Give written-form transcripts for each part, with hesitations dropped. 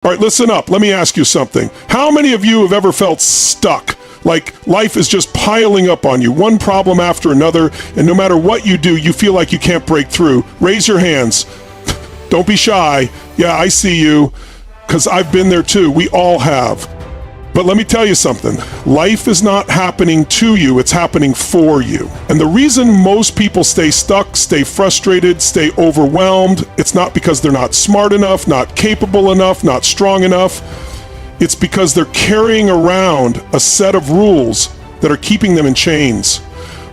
All right, listen up. Let me ask you something. How many of you have ever felt stuck? Like life is just piling up on you, one problem after another, and no matter what you do, you feel like you can't break through. Raise your hands. Don't be shy. Yeah, I see you, because I've been there too. We all have. But let me tell you something. Life is not happening to you, it's happening for you. And the reason most people stay stuck, stay frustrated, stay overwhelmed, it's not because they're not smart enough, not capable enough, not strong enough. It's because they're carrying around a set of rules that are keeping them in chains.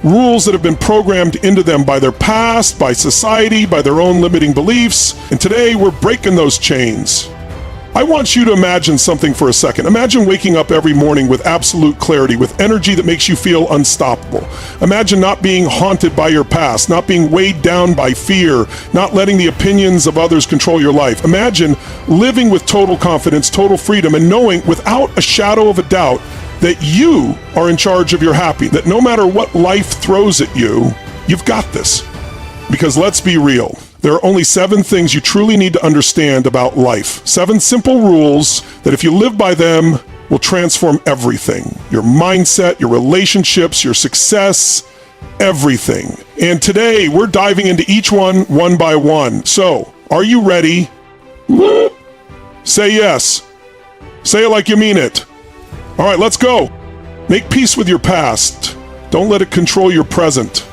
Rules that have been programmed into them by their past, by society, by their own limiting beliefs. And today we're breaking those chains. I want you to imagine something for a second. Imagine waking up every morning with absolute clarity, with energy that makes you feel unstoppable. Imagine not being haunted by your past, not being weighed down by fear, not letting the opinions of others control your life. Imagine living with total confidence, total freedom, and knowing without a shadow of a doubt that you are in charge of your happiness, that no matter what life throws at you, you've got this. Because let's be real. There are only 7 things you truly need to understand about life. 7 simple rules that if you live by them will transform everything. Your mindset, your relationships, your success, everything. And today we're diving into each one by one. So, are you ready? Say yes. Say it like you mean it. All right, let's go. Make peace with your past. Don't let it control your present.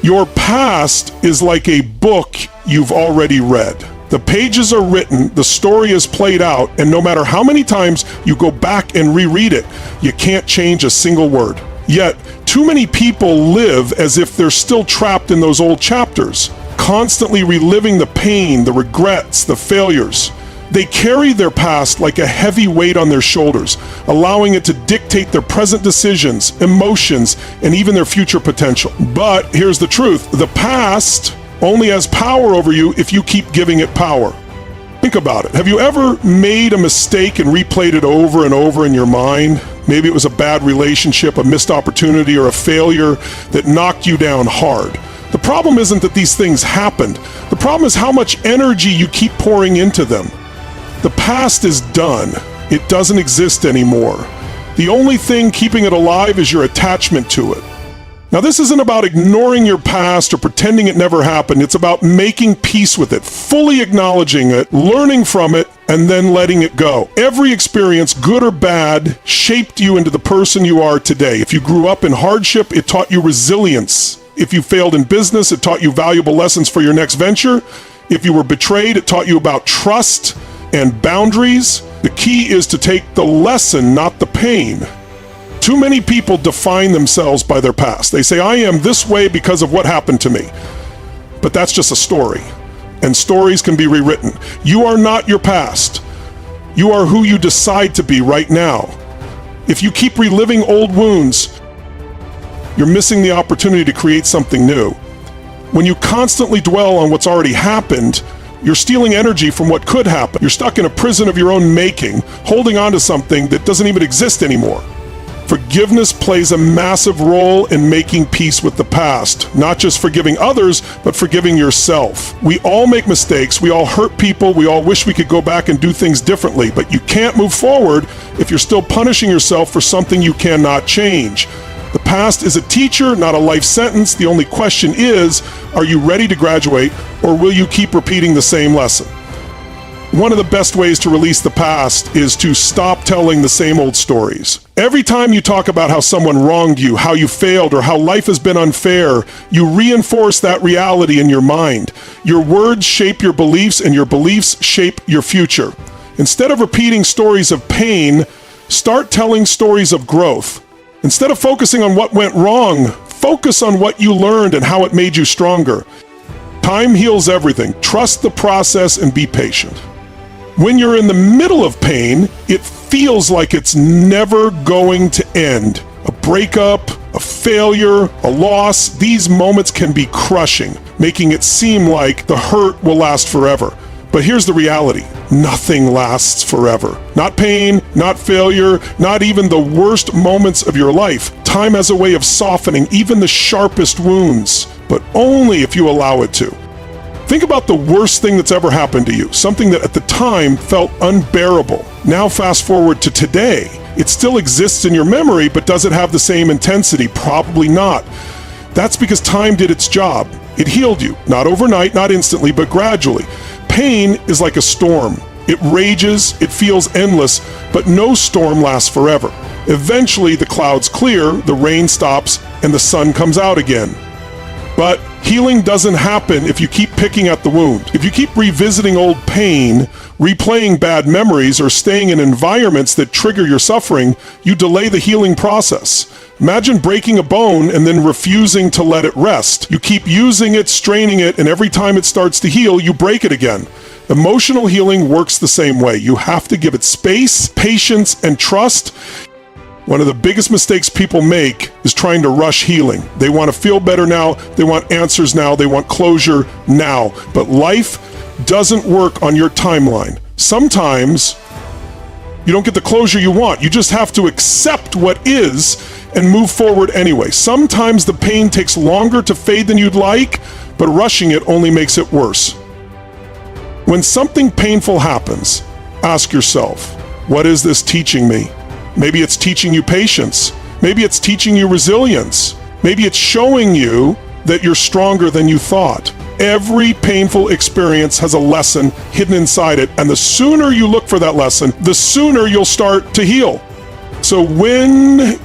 Your past is like a book you've already read. The pages are written, the story is played out, and no matter how many times you go back and reread it, you can't change a single word. Yet, too many people live as if they're still trapped in those old chapters, constantly reliving the pain, the regrets, the failures. They carry their past like a heavy weight on their shoulders, allowing it to dictate their present decisions, emotions, and even their future potential. But here's the truth. The past only has power over you if you keep giving it power. Think about it. Have you ever made a mistake and replayed it over and over in your mind? Maybe it was a bad relationship, a missed opportunity, or a failure that knocked you down hard. The problem isn't that these things happened. The problem is how much energy you keep pouring into them. The past is done. It doesn't exist anymore. The only thing keeping it alive is your attachment to it. Now, this isn't about ignoring your past or pretending it never happened. It's about making peace with it, fully acknowledging it, learning from it, and then letting it go. Every experience, good or bad, shaped you into the person you are today. If you grew up in hardship, it taught you resilience. If you failed in business, it taught you valuable lessons for your next venture. If you were betrayed, it taught you about trust and boundaries. The key is to take the lesson, not the pain. Too many people define themselves by their past. They say, I am this way because of what happened to me. But that's just a story. And stories can be rewritten. You are not your past. You are who you decide to be right now. If you keep reliving old wounds, you're missing the opportunity to create something new. When you constantly dwell on what's already happened, you're stealing energy from what could happen. You're stuck in a prison of your own making, holding on to something that doesn't even exist anymore. Forgiveness plays a massive role in making peace with the past, not just forgiving others, but forgiving yourself. We all make mistakes, we all hurt people, we all wish we could go back and do things differently, but you can't move forward if you're still punishing yourself for something you cannot change. The past is a teacher, not a life sentence. The only question is, are you ready to graduate, or will you keep repeating the same lesson? One of the best ways to release the past is to stop telling the same old stories. Every time you talk about how someone wronged you, how you failed, or how life has been unfair, you reinforce that reality in your mind. Your words shape your beliefs, and your beliefs shape your future. Instead of repeating stories of pain, start telling stories of growth. Instead of focusing on what went wrong, focus on what you learned and how it made you stronger. Time heals everything. Trust the process and be patient. When you're in the middle of pain, it feels like it's never going to end. A breakup, a failure, a loss, these moments can be crushing, making it seem like the hurt will last forever. But here's the reality. Nothing lasts forever. Not pain, not failure, not even the worst moments of your life. Time has a way of softening even the sharpest wounds, but only if you allow it to. Think about the worst thing that's ever happened to you, something that at the time felt unbearable. Now fast forward to today. It still exists in your memory, but does it have the same intensity? Probably not. That's because time did its job. It healed you, not overnight, not instantly, but gradually. Pain is like a storm. It rages, it feels endless, but no storm lasts forever. Eventually, the clouds clear, the rain stops, and the sun comes out again. But healing doesn't happen if you keep picking at the wound. If you keep revisiting old pain, replaying bad memories, or staying in environments that trigger your suffering, you delay the healing process. Imagine breaking a bone and then refusing to let it rest. You keep using it, straining it, and every time it starts to heal, you break it again. Emotional healing works the same way. You have to give it space, patience, and trust. One of the biggest mistakes people make is trying to rush healing. They want to feel better now, they want answers now, they want closure now. But life doesn't work on your timeline. Sometimes you don't get the closure you want. You just have to accept what is and move forward anyway. Sometimes the pain takes longer to fade than you'd like, but rushing it only makes it worse. When something painful happens, ask yourself, what is this teaching me? Maybe it's teaching you patience. Maybe it's teaching you resilience. Maybe it's showing you that you're stronger than you thought. Every painful experience has a lesson hidden inside it, and the sooner you look for that lesson, the sooner you'll start to heal. So when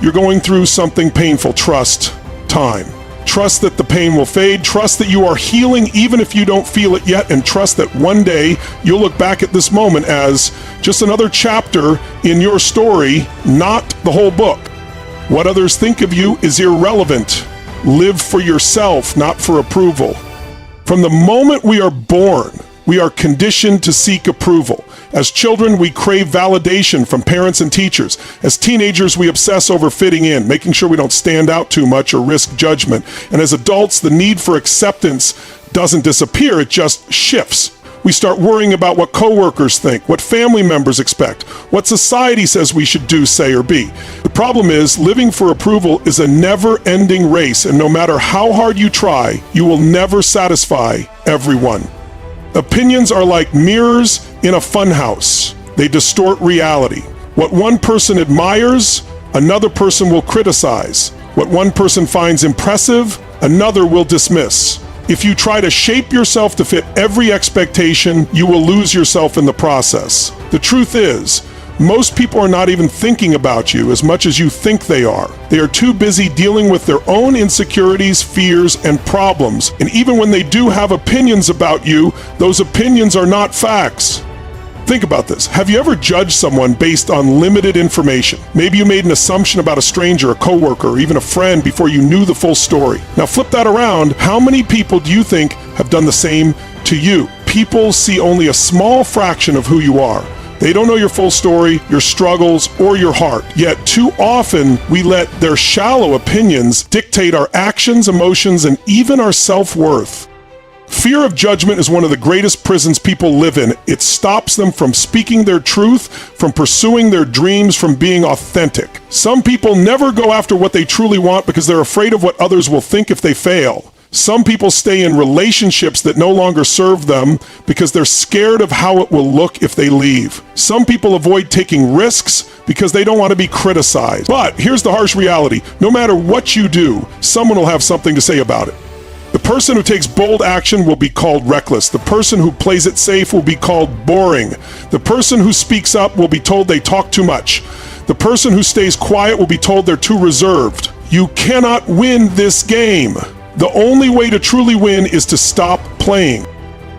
you're going through something painful, trust time. Trust that the pain will fade. Trust that you are healing even if you don't feel it yet, and trust that one day you'll look back at this moment as just another chapter in your story, not the whole book. What others think of you is irrelevant. Live for yourself, not for approval. From the moment we are born, we are conditioned to seek approval. As children, we crave validation from parents and teachers. As teenagers, we obsess over fitting in, making sure we don't stand out too much or risk judgment. And as adults, the need for acceptance doesn't disappear, it just shifts. We start worrying about what coworkers think, what family members expect, what society says we should do, say, or be. The problem is, living for approval is a never-ending race, and no matter how hard you try, you will never satisfy everyone. Opinions are like mirrors in a funhouse. They distort reality. What one person admires, another person will criticize. What one person finds impressive, another will dismiss. If you try to shape yourself to fit every expectation, you will lose yourself in the process. The truth is, most people are not even thinking about you as much as you think they are. They are too busy dealing with their own insecurities, fears, and problems. And even when they do have opinions about you, those opinions are not facts. Think about this. Have you ever judged someone based on limited information? Maybe you made an assumption about a stranger, a coworker, or even a friend before you knew the full story. Now flip that around. How many people do you think have done the same to you? People see only a small fraction of who you are. They don't know your full story, your struggles, or your heart. Yet too often, we let their shallow opinions dictate our actions, emotions, and even our self-worth. Fear of judgment is one of the greatest prisons people live in. It stops them from speaking their truth, from pursuing their dreams, from being authentic. Some people never go after what they truly want because they're afraid of what others will think if they fail. Some people stay in relationships that no longer serve them because they're scared of how it will look if they leave. Some people avoid taking risks because they don't want to be criticized. But here's the harsh reality. No matter what you do, someone will have something to say about it. The person who takes bold action will be called reckless. The person who plays it safe will be called boring. The person who speaks up will be told they talk too much. The person who stays quiet will be told they're too reserved. You cannot win this game. The only way to truly win is to stop playing.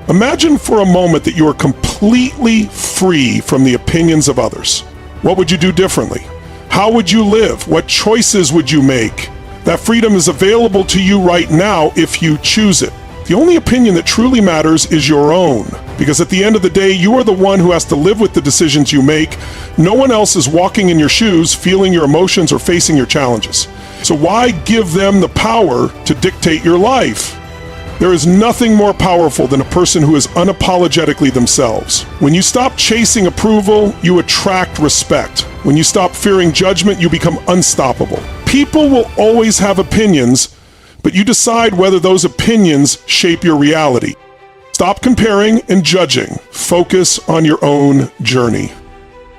Imagine for a moment that you are completely free from the opinions of others. What would you do differently? How would you live? What choices would you make? That freedom is available to you right now if you choose it. The only opinion that truly matters is your own, because at the end of the day, you are the one who has to live with the decisions you make. No one else is walking in your shoes, feeling your emotions, or facing your challenges. So why give them the power to dictate your life? There is nothing more powerful than a person who is unapologetically themselves. When you stop chasing approval, you attract respect. When you stop fearing judgment, you become unstoppable. People will always have opinions, but you decide whether those opinions shape your reality. Stop comparing and judging. Focus on your own journey.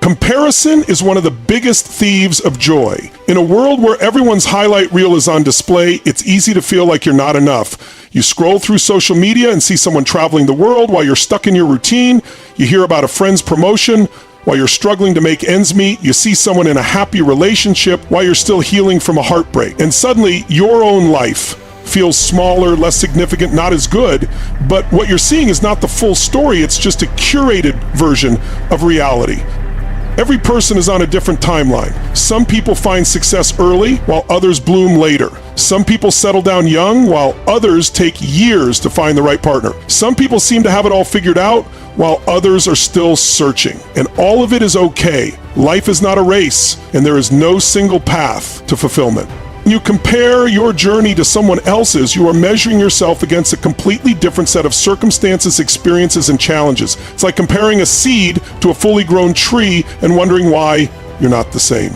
Comparison is one of the biggest thieves of joy. In a world where everyone's highlight reel is on display, it's easy to feel like you're not enough. You scroll through social media and see someone traveling the world while you're stuck in your routine. You hear about a friend's promotion while you're struggling to make ends meet. You see someone in a happy relationship while you're still healing from a heartbreak. And suddenly, your own life feels smaller, less significant, not as good. But what you're seeing is not the full story. It's just a curated version of reality. Every person is on a different timeline. Some people find success early, while others bloom later. Some people settle down young, while others take years to find the right partner. Some people seem to have it all figured out, while others are still searching. And all of it is okay. Life is not a race, and there is no single path to fulfillment. When you compare your journey to someone else's, you are measuring yourself against a completely different set of circumstances, experiences, and challenges. It's like comparing a seed to a fully grown tree and wondering why you're not the same.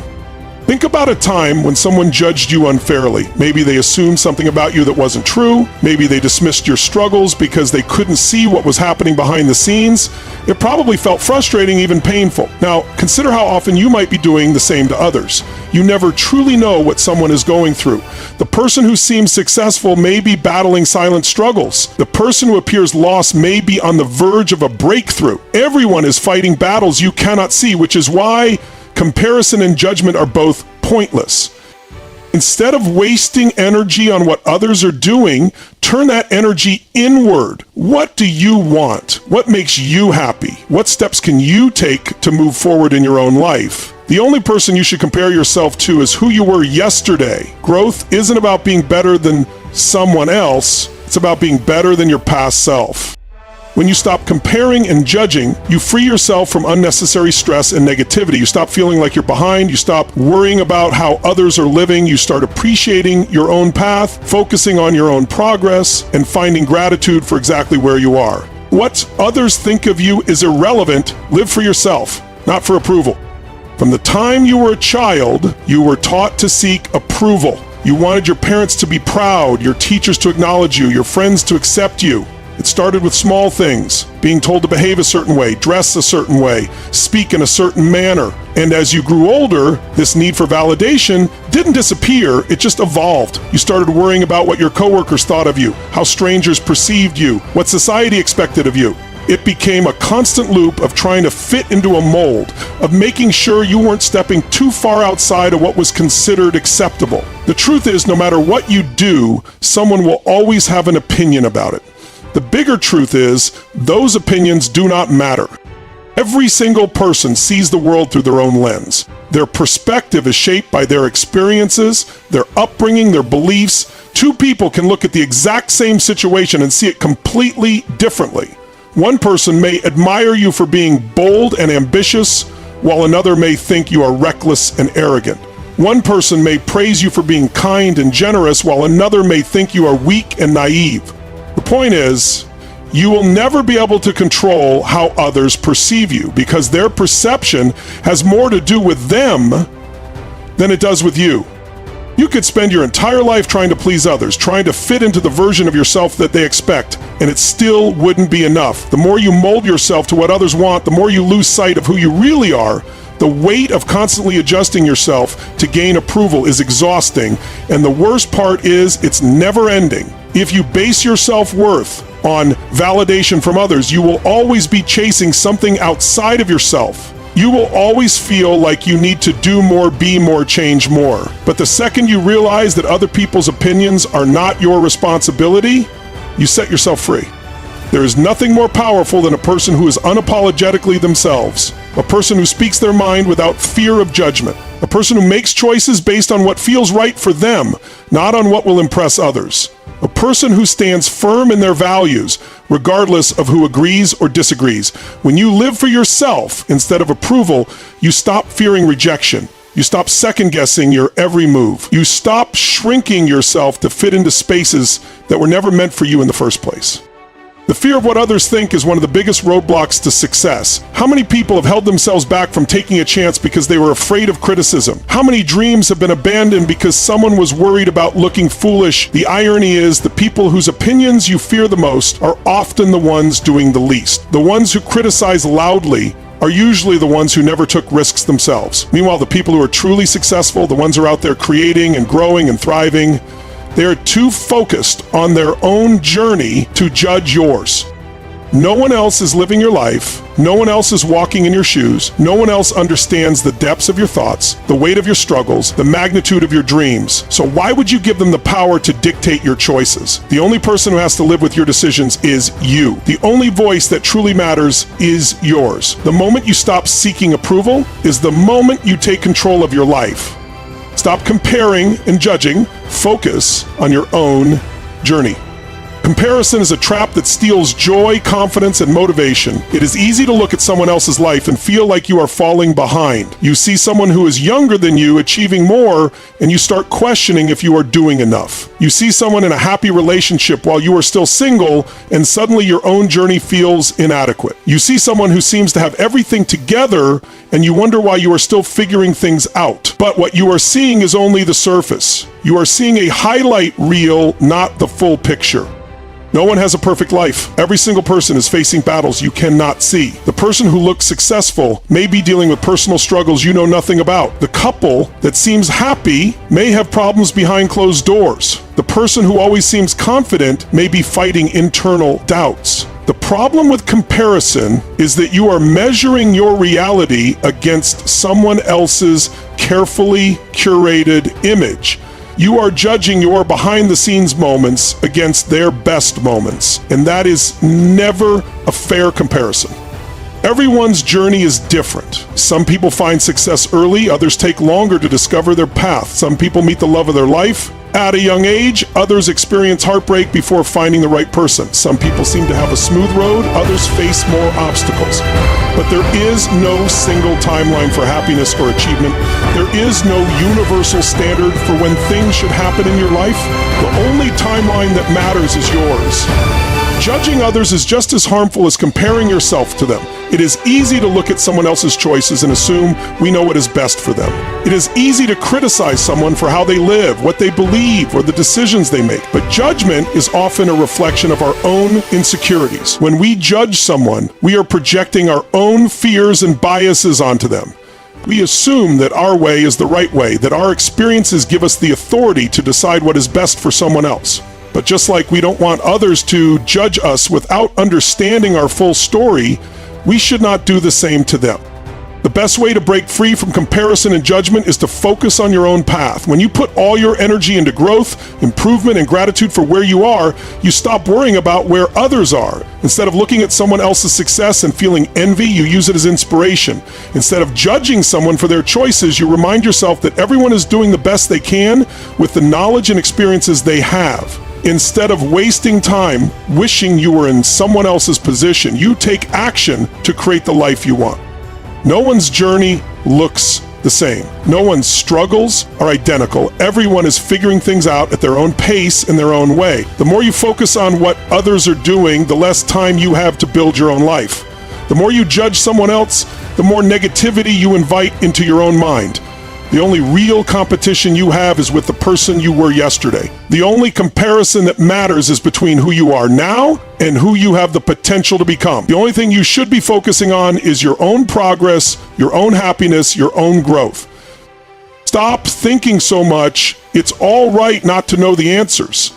Think about a time when someone judged you unfairly. Maybe they assumed something about you that wasn't true. Maybe they dismissed your struggles because they couldn't see what was happening behind the scenes. It probably felt frustrating, even painful. Now, consider how often you might be doing the same to others. You never truly know what someone is going through. The person who seems successful may be battling silent struggles. The person who appears lost may be on the verge of a breakthrough. Everyone is fighting battles you cannot see, which is why comparison and judgment are both pointless. Instead of wasting energy on what others are doing, turn that energy inward. What do you want? What makes you happy? What steps can you take to move forward in your own life? The only person you should compare yourself to is who you were yesterday. Growth isn't about being better than someone else. It's about being better than your past self. When you stop comparing and judging, you free yourself from unnecessary stress and negativity. You stop feeling like you're behind. You stop worrying about how others are living. You start appreciating your own path, focusing on your own progress, and finding gratitude for exactly where you are. What others think of you is irrelevant. Live for yourself, not for approval. From the time you were a child, you were taught to seek approval. You wanted your parents to be proud, your teachers to acknowledge you, your friends to accept you. It started with small things, being told to behave a certain way, dress a certain way, speak in a certain manner. And as you grew older, this need for validation didn't disappear, it just evolved. You started worrying about what your coworkers thought of you, how strangers perceived you, what society expected of you. It became a constant loop of trying to fit into a mold, of making sure you weren't stepping too far outside of what was considered acceptable. The truth is, no matter what you do, someone will always have an opinion about it. The bigger truth is, those opinions do not matter. Every single person sees the world through their own lens. Their perspective is shaped by their experiences, their upbringing, their beliefs. Two people can look at the exact same situation and see it completely differently. One person may admire you for being bold and ambitious, while another may think you are reckless and arrogant. One person may praise you for being kind and generous, while another may think you are weak and naive. The point is, you will never be able to control how others perceive you, because their perception has more to do with them than it does with you. You could spend your entire life trying to please others, trying to fit into the version of yourself that they expect, and it still wouldn't be enough. The more you mold yourself to what others want, the more you lose sight of who you really are. The weight of constantly adjusting yourself to gain approval is exhausting, and the worst part is it's never ending. If you base your self-worth on validation from others, you will always be chasing something outside of yourself. You will always feel like you need to do more, be more, change more. But the second you realize that other people's opinions are not your responsibility, you set yourself free. There is nothing more powerful than a person who is unapologetically themselves, a person who speaks their mind without fear of judgment, a person who makes choices based on what feels right for them, not on what will impress others, a person who stands firm in their values, regardless of who agrees or disagrees. When you live for yourself instead of approval, you stop fearing rejection. You stop second-guessing your every move. You stop shrinking yourself to fit into spaces that were never meant for you in the first place. The fear of what others think is one of the biggest roadblocks to success. How many people have held themselves back from taking a chance because they were afraid of criticism? How many dreams have been abandoned because someone was worried about looking foolish? The irony is, the people whose opinions you fear the most are often the ones doing the least. The ones who criticize loudly are usually the ones who never took risks themselves. Meanwhile, the people who are truly successful, the ones who are out there creating and growing and thriving, they are too focused on their own journey to judge yours. No one else is living your life. No one else is walking in your shoes. No one else understands the depths of your thoughts, the weight of your struggles, the magnitude of your dreams. So why would you give them the power to dictate your choices? The only person who has to live with your decisions is you. The only voice that truly matters is yours. The moment you stop seeking approval is the moment you take control of your life. Stop comparing and judging. Focus on your own journey. Comparison is a trap that steals joy, confidence, and motivation. It is easy to look at someone else's life and feel like you are falling behind. You see someone who is younger than you achieving more, and you start questioning if you are doing enough. You see someone in a happy relationship while you are still single, and suddenly your own journey feels inadequate. You see someone who seems to have everything together, and you wonder why you are still figuring things out. But what you are seeing is only the surface. You are seeing a highlight reel, not the full picture. No one has a perfect life. Every single person is facing battles you cannot see. The person who looks successful may be dealing with personal struggles you know nothing about. The couple that seems happy may have problems behind closed doors. The person who always seems confident may be fighting internal doubts. The problem with comparison is that you are measuring your reality against someone else's carefully curated image. You are judging your behind-the-scenes moments against their best moments, and that is never a fair comparison. Everyone's journey is different. Some people find success early, others take longer to discover their path. Some people meet the love of their life at a young age, others experience heartbreak before finding the right person. Some people seem to have a smooth road, others face more obstacles. But there is no single timeline for happiness or achievement. There is no universal standard for when things should happen in your life. The only timeline that matters is yours. Judging others is just as harmful as comparing yourself to them. It is easy to look at someone else's choices and assume we know what is best for them. It is easy to criticize someone for how they live, what they believe, or the decisions they make. But judgment is often a reflection of our own insecurities. When we judge someone, we are projecting our own fears and biases onto them. We assume that our way is the right way, that our experiences give us the authority to decide what is best for someone else. But just like we don't want others to judge us without understanding our full story, we should not do the same to them. The best way to break free from comparison and judgment is to focus on your own path. When you put all your energy into growth, improvement, and gratitude for where you are, you stop worrying about where others are. Instead of looking at someone else's success and feeling envy, you use it as inspiration. Instead of judging someone for their choices, you remind yourself that everyone is doing the best they can with the knowledge and experiences they have. Instead of wasting time wishing you were in someone else's position, you take action to create the life you want. No one's journey looks the same. No one's struggles are identical. Everyone is figuring things out at their own pace in their own way. The more you focus on what others are doing, the less time you have to build your own life. The more you judge someone else, the more negativity you invite into your own mind. The only real competition you have is with the person you were yesterday. The only comparison that matters is between who you are now and who you have the potential to become. The only thing you should be focusing on is your own progress, your own happiness, your own growth. Stop thinking so much. It's all right not to know the answers.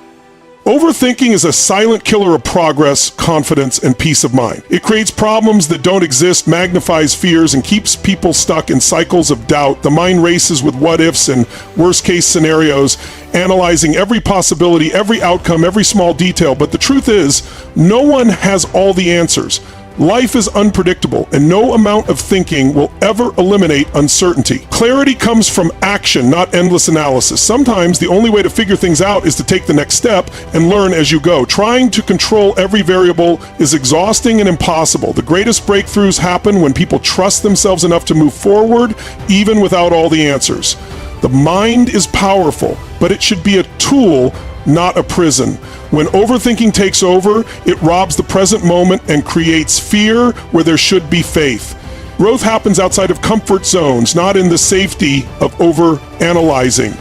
Overthinking is a silent killer of progress, confidence, and peace of mind. It creates problems that don't exist, magnifies fears, and keeps people stuck in cycles of doubt. The mind races with what-ifs and worst-case scenarios, analyzing every possibility, every outcome, every small detail. But the truth is, no one has all the answers. Life is unpredictable, and no amount of thinking will ever eliminate uncertainty. Clarity comes from action, not endless analysis. Sometimes the only way to figure things out is to take the next step and learn as you go. Trying to control every variable is exhausting and impossible. The greatest breakthroughs happen when people trust themselves enough to move forward, even without all the answers. The mind is powerful, but it should be a tool, not a prison. When overthinking takes over, it robs the present moment and creates fear where there should be faith. Growth happens outside of comfort zones, not in the safety of overanalyzing.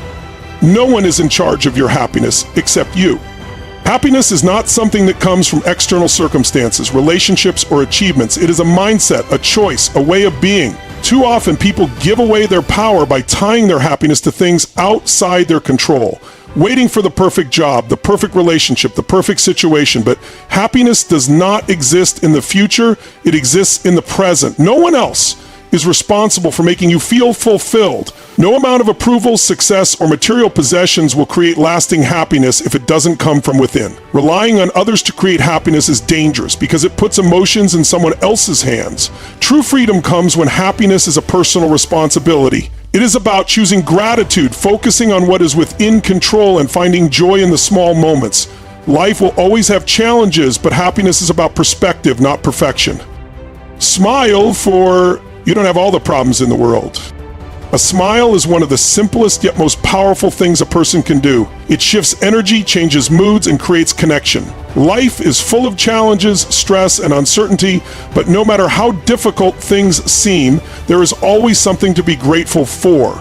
No one is in charge of your happiness except you. Happiness is not something that comes from external circumstances, relationships, or achievements. It is a mindset, a choice, a way of being. Too often, people give away their power by tying their happiness to things outside their control, waiting for the perfect job, the perfect relationship, the perfect situation. But happiness does not exist in the future. It exists in the present. No one else is responsible for making you feel fulfilled. No amount of approval, success, or material possessions will create lasting happiness if it doesn't come from within. Relying on others to create happiness is dangerous because it puts emotions in someone else's hands. True freedom comes when happiness is a personal responsibility. It is about choosing gratitude, focusing on what is within control, and finding joy in the small moments. Life will always have challenges, but happiness is about perspective, not perfection. Smile for you don't have all the problems in the world. A smile is one of the simplest yet most powerful things a person can do. It shifts energy, changes moods, and creates connection. Life is full of challenges, stress, and uncertainty, but no matter how difficult things seem, there is always something to be grateful for.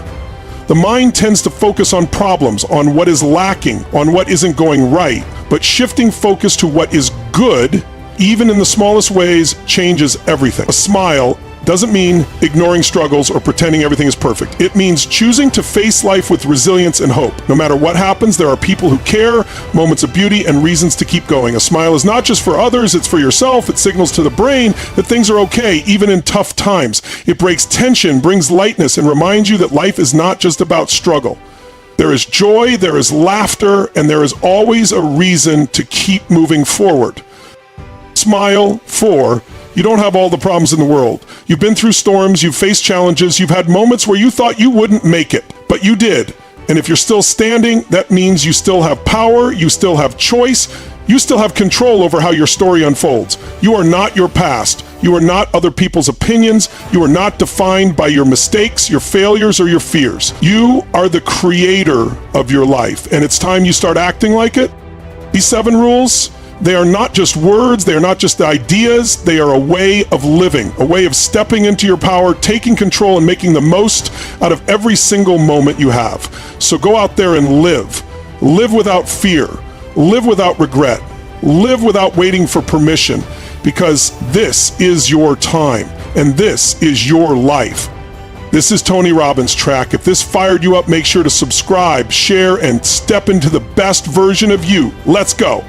The mind tends to focus on problems, on what is lacking, on what isn't going right, but shifting focus to what is good, even in the smallest ways, changes everything. A smile doesn't mean ignoring struggles or pretending everything is perfect. It means choosing to face life with resilience and hope. No matter what happens, there are people who care, moments of beauty, and reasons to keep going. A smile is not just for others, it's for yourself. It signals to the brain that things are okay, even in tough times. It breaks tension, brings lightness, and reminds you that life is not just about struggle. There is joy, there is laughter, and there is always a reason to keep moving forward. Smile for you don't have all the problems in the world. You've been through storms, you've faced challenges, you've had moments where you thought you wouldn't make it, but you did. And if you're still standing, that means you still have power, you still have choice, you still have control over how your story unfolds. You are not your past. You are not other people's opinions. You are not defined by your mistakes, your failures, or your fears. You are the creator of your life, and it's time you start acting like it. These 7 rules, they are not just words, they are not just ideas, they are a way of living, a way of stepping into your power, taking control, and making the most out of every single moment you have. So go out there and live. Live without fear. Live without regret. Live without waiting for permission, because this is your time, and this is your life. This is Tony Robbins Track. If this fired you up, make sure to subscribe, share, and step into the best version of you. Let's go.